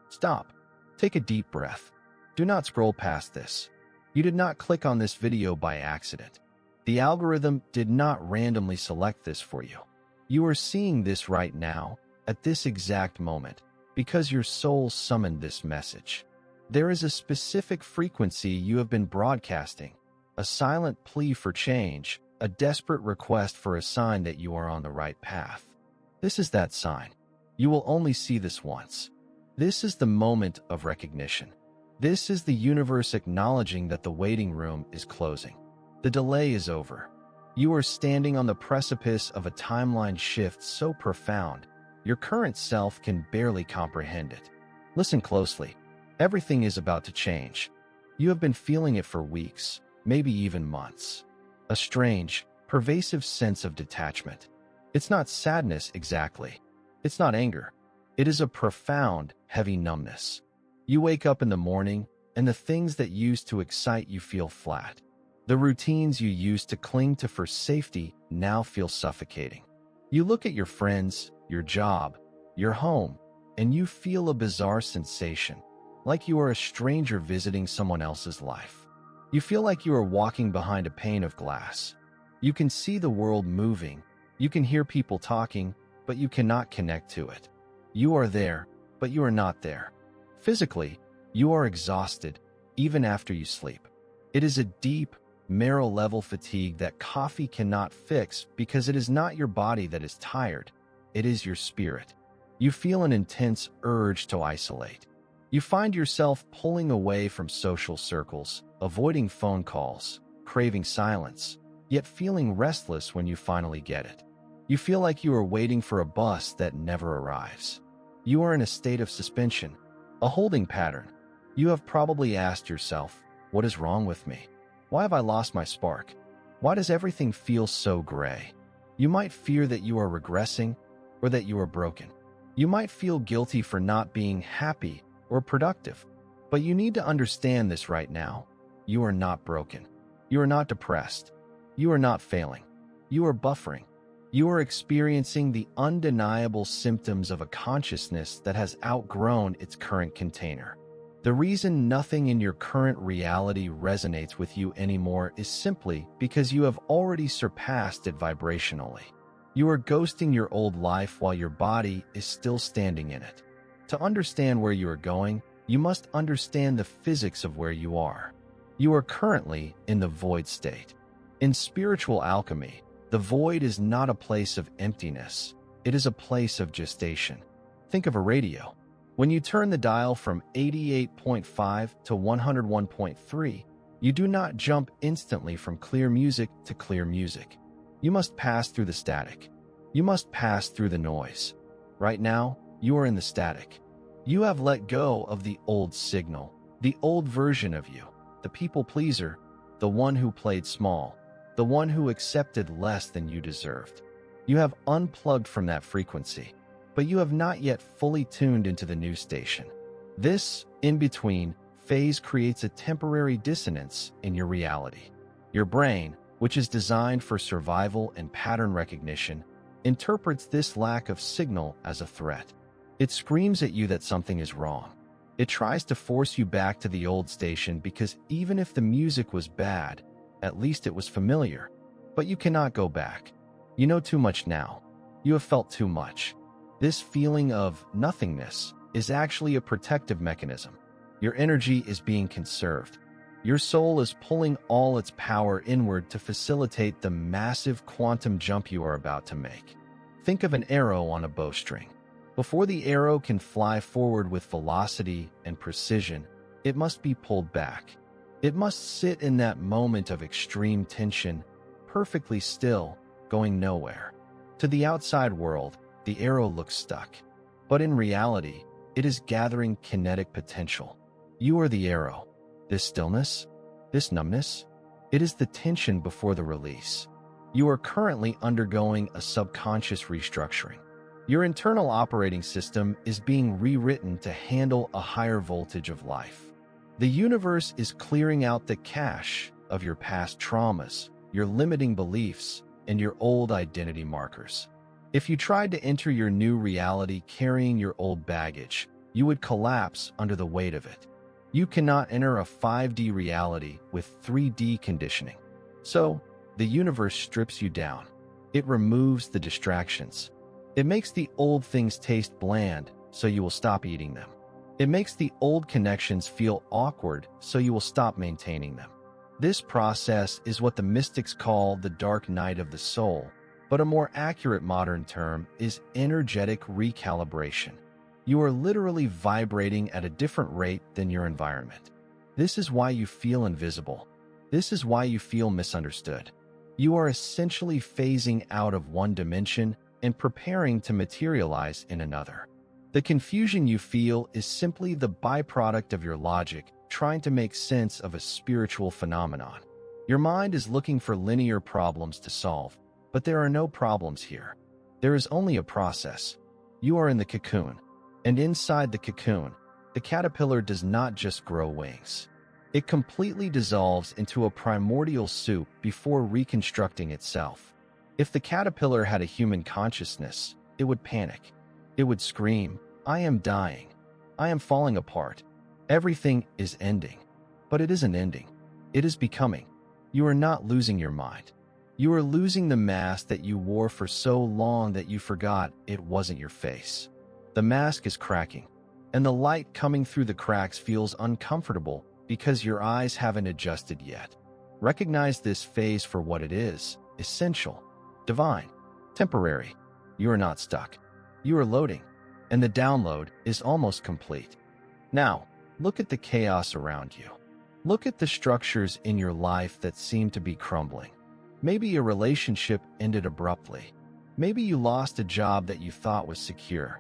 Stop. Take a deep breath. Do not scroll past this. You did not click on this video by accident. The algorithm did not randomly select this for you. You are seeing this right now, at this exact moment, because your soul summoned this message. There is a specific frequency you have been broadcasting, a silent plea for change, a desperate request for a sign that you are on the right path. This is that sign. You will only see this once. This is the moment of recognition. This is the universe acknowledging that the waiting room is closing. The delay is over. You are standing on the precipice of a timeline shift so profound, your current self can barely comprehend it. Listen closely. Everything is about to change. You have been feeling it for weeks, maybe even months. A strange, pervasive sense of detachment. It's not sadness exactly. It's not anger. It is a profound, heavy numbness. You wake up in the morning, and the things that used to excite you feel flat. The routines you used to cling to for safety now feel suffocating. You look at your friends, your job, your home, and you feel a bizarre sensation, like you are a stranger visiting someone else's life. You feel like you are walking behind a pane of glass. You can see the world moving, you can hear people talking, but you cannot connect to it. You are there, but you are not there. Physically, you are exhausted, even after you sleep. It is a deep, marrow-level fatigue that coffee cannot fix because it is not your body that is tired, it is your spirit. You feel an intense urge to isolate. You find yourself pulling away from social circles, avoiding phone calls, craving silence, yet feeling restless when you finally get it. You feel like you are waiting for a bus that never arrives. You are in a state of suspension, a holding pattern. You have probably asked yourself, what is wrong with me? Why have I lost my spark? Why does everything feel so gray? You might fear that you are regressing or that you are broken. You might feel guilty for not being happy or productive. But you need to understand this right now. You are not broken. You are not depressed. You are not failing. You are buffering. You are experiencing the undeniable symptoms of a consciousness that has outgrown its current container. The reason nothing in your current reality resonates with you anymore is simply because you have already surpassed it vibrationally. You are ghosting your old life while your body is still standing in it. To understand where you are going, you must understand the physics of where you are. You are currently in the void state. In spiritual alchemy, the void is not a place of emptiness. It is a place of gestation. Think of a radio. When you turn the dial from 88.5 to 101.3, you do not jump instantly from clear music to clear music. You must pass through the static. You must pass through the noise. Right now, you are in the static. You have let go of the old signal, the old version of you, the people pleaser, the one who played small, the one who accepted less than you deserved. You have unplugged from that frequency, but you have not yet fully tuned into the new station. This in-between phase creates a temporary dissonance in your reality. Your brain, which is designed for survival and pattern recognition, interprets this lack of signal as a threat. It screams at you that something is wrong. It tries to force you back to the old station because even if the music was bad, at least it was familiar. But you cannot go back. You know too much now. You have felt too much. This feeling of nothingness is actually a protective mechanism. Your energy is being conserved. Your soul is pulling all its power inward to facilitate the massive quantum jump you are about to make. Think of an arrow on a bowstring. Before the arrow can fly forward with velocity and precision, it must be pulled back. It must sit in that moment of extreme tension, perfectly still, going nowhere. To the outside world, the arrow looks stuck. But in reality, it is gathering kinetic potential. You are the arrow. This stillness, this numbness, it is the tension before the release. You are currently undergoing a subconscious restructuring. Your internal operating system is being rewritten to handle a higher voltage of life. The universe is clearing out the cache of your past traumas, your limiting beliefs, and your old identity markers. If you tried to enter your new reality carrying your old baggage, You would collapse under the weight of it. You cannot enter a 5D reality with 3D conditioning. So, the universe strips you down. It removes the distractions. It makes the old things taste bland, so you will stop eating them. It makes the old connections feel awkward, so you will stop maintaining them. This process is what the mystics call the dark night of the soul, but a more accurate modern term is energetic recalibration. You are literally vibrating at a different rate than your environment. This is why you feel invisible. This is why you feel misunderstood. You are essentially phasing out of one dimension and preparing to materialize in another. The confusion you feel is simply the byproduct of your logic trying to make sense of a spiritual phenomenon. Your mind is looking for linear problems to solve, but there are no problems here. There is only a process. You are in the cocoon. And inside the cocoon, the caterpillar does not just grow wings. It completely dissolves into a primordial soup before reconstructing itself. If the caterpillar had a human consciousness, it would panic. It would scream, "I am dying. I am falling apart. Everything is ending." But it isn't ending. It is becoming. You are not losing your mind. You are losing the mask that you wore for so long that you forgot it wasn't your face. The mask is cracking, and the light coming through the cracks feels uncomfortable because your eyes haven't adjusted yet. Recognize this phase for what it is: essential, divine, temporary. You are not stuck. You are loading, and the download is almost complete. Now, look at the chaos around you. Look at the structures in your life that seem to be crumbling. Maybe a relationship ended abruptly. Maybe you lost a job that you thought was secure.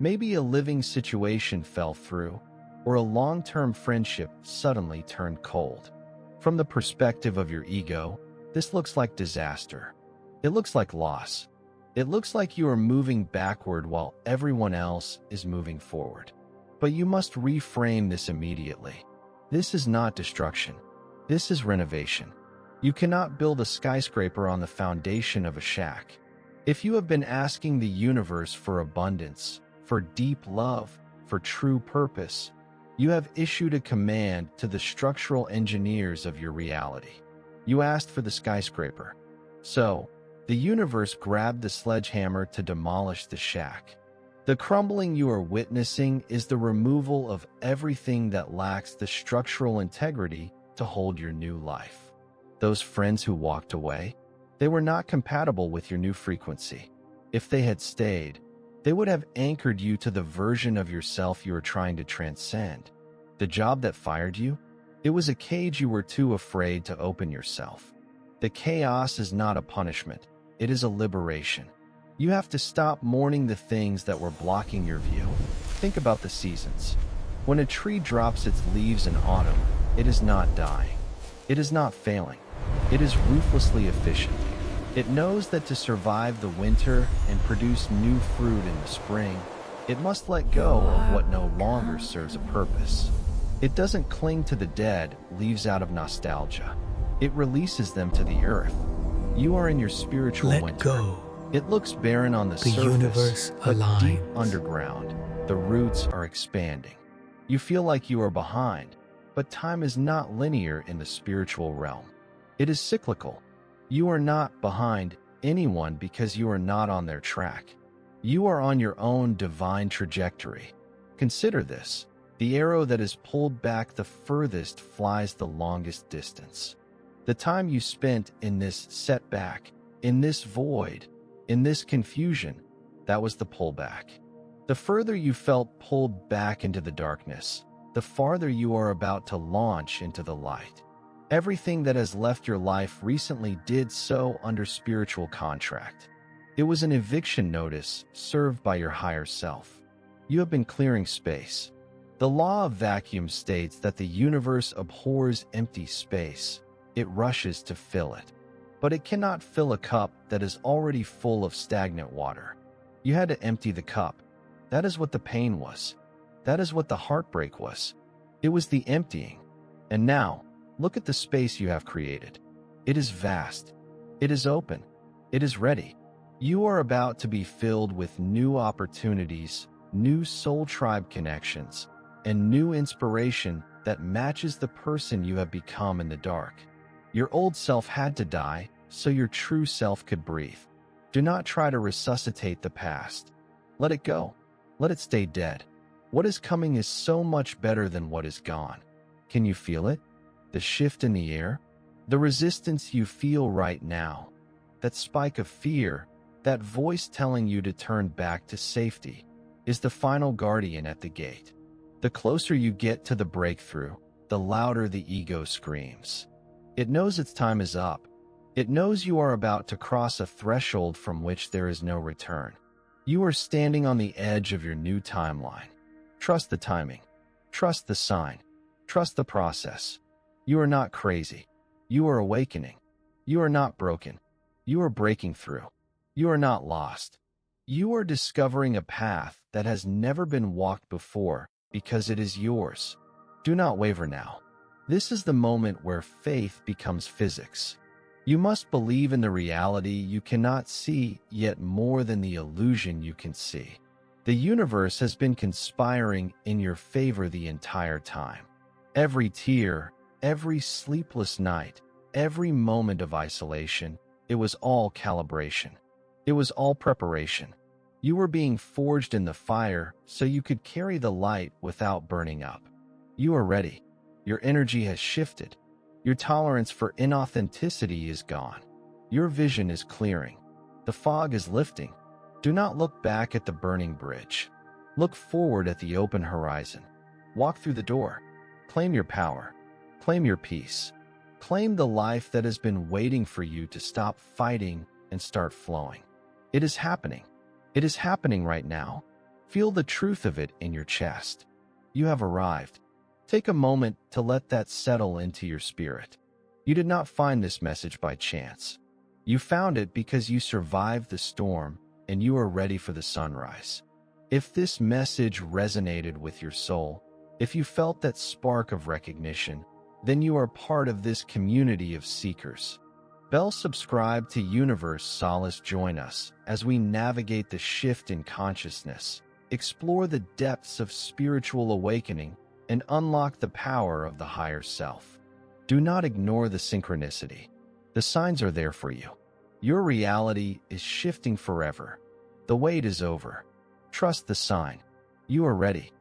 Maybe a living situation fell through, or a long-term friendship suddenly turned cold. From the perspective of your ego, this looks like disaster. It looks like loss. It looks like you are moving backward while everyone else is moving forward. But you must reframe this immediately. This is not destruction. This is renovation. You cannot build a skyscraper on the foundation of a shack. If you have been asking the universe for abundance, for deep love, for true purpose, you have issued a command to the structural engineers of your reality. You asked for the skyscraper. So, the universe grabbed the sledgehammer to demolish the shack. The crumbling you are witnessing is the removal of everything that lacks the structural integrity to hold your new life. Those friends who walked away, they were not compatible with your new frequency. If they had stayed, they would have anchored you to the version of yourself you were trying to transcend. The job that fired you? It was a cage you were too afraid to open yourself. The chaos is not a punishment. It is a liberation. You have to stop mourning the things that were blocking your view. Think about the seasons. When a tree drops its leaves in autumn, it is not dying. It is not failing. It is ruthlessly efficient. It knows that to survive the winter and produce new fruit in the spring, it must let go of what no longer serves a purpose. It doesn't cling to the dead leaves out of nostalgia. It releases them to the earth. You are in your spiritual winter. Let go. It looks barren on the surface, universe but aligns. deep underground, the roots are expanding. You feel like you are behind, but time is not linear in the spiritual realm. It is cyclical. You are not behind anyone because you are not on their track. You are on your own divine trajectory. Consider this. The arrow that is pulled back the furthest flies the longest distance. The time you spent in this setback, in this void, in this confusion, that was the pullback. The further you felt pulled back into the darkness, the farther you are about to launch into the light. Everything that has left your life recently did so under spiritual contract. It was an eviction notice served by your higher self. You have been clearing space. The law of vacuum states that the universe abhors empty space. It rushes to fill it. But it cannot fill a cup that is already full of stagnant water. You had to empty the cup. That is what the pain was. That is what the heartbreak was. It was the emptying. And now, look at the space you have created. It is vast. It is open. It is ready. You are about to be filled with new opportunities, new soul tribe connections, and new inspiration that matches the person you have become in the dark. Your old self had to die so your true self could breathe. Do not try to resuscitate the past. Let it go. Let it stay dead. What is coming is so much better than what is gone. Can you feel it? The shift in the air? The resistance you feel right now? That spike of fear, that voice telling you to turn back to safety, is the final guardian at the gate. The closer you get to the breakthrough, the louder the ego screams. It knows its time is up. It knows you are about to cross a threshold from which there is no return. You are standing on the edge of your new timeline. Trust the timing. Trust the sign. Trust the process. You are not crazy. You are awakening. You are not broken. You are breaking through. You are not lost. You are discovering a path that has never been walked before because it is yours. Do not waver now. This is the moment where faith becomes physics. You must believe in the reality you cannot see, yet more than the illusion you can see. The universe has been conspiring in your favor the entire time. Every tear, every sleepless night, every moment of isolation, it was all calibration. It was all preparation. You were being forged in the fire so you could carry the light without burning up. You are ready. Your energy has shifted. Your tolerance for inauthenticity is gone. Your vision is clearing. The fog is lifting. Do not look back at the burning bridge. Look forward at the open horizon. Walk through the door. Claim your power. Claim your peace. Claim the life that has been waiting for you to stop fighting and start flowing. It is happening. It is happening right now. Feel the truth of it in your chest. You have arrived. Take a moment to let that settle into your spirit. You did not find this message by chance. You found it because you survived the storm and you are ready for the sunrise. If this message resonated with your soul, if you felt that spark of recognition, then you are part of this community of seekers. Subscribe to Universe Solace. Join us as we navigate the shift in consciousness, explore the depths of spiritual awakening, and unlock the power of the higher self. Do not ignore the synchronicity. The signs are there for you. Your reality is shifting forever. The wait is over. Trust the sign. You are ready.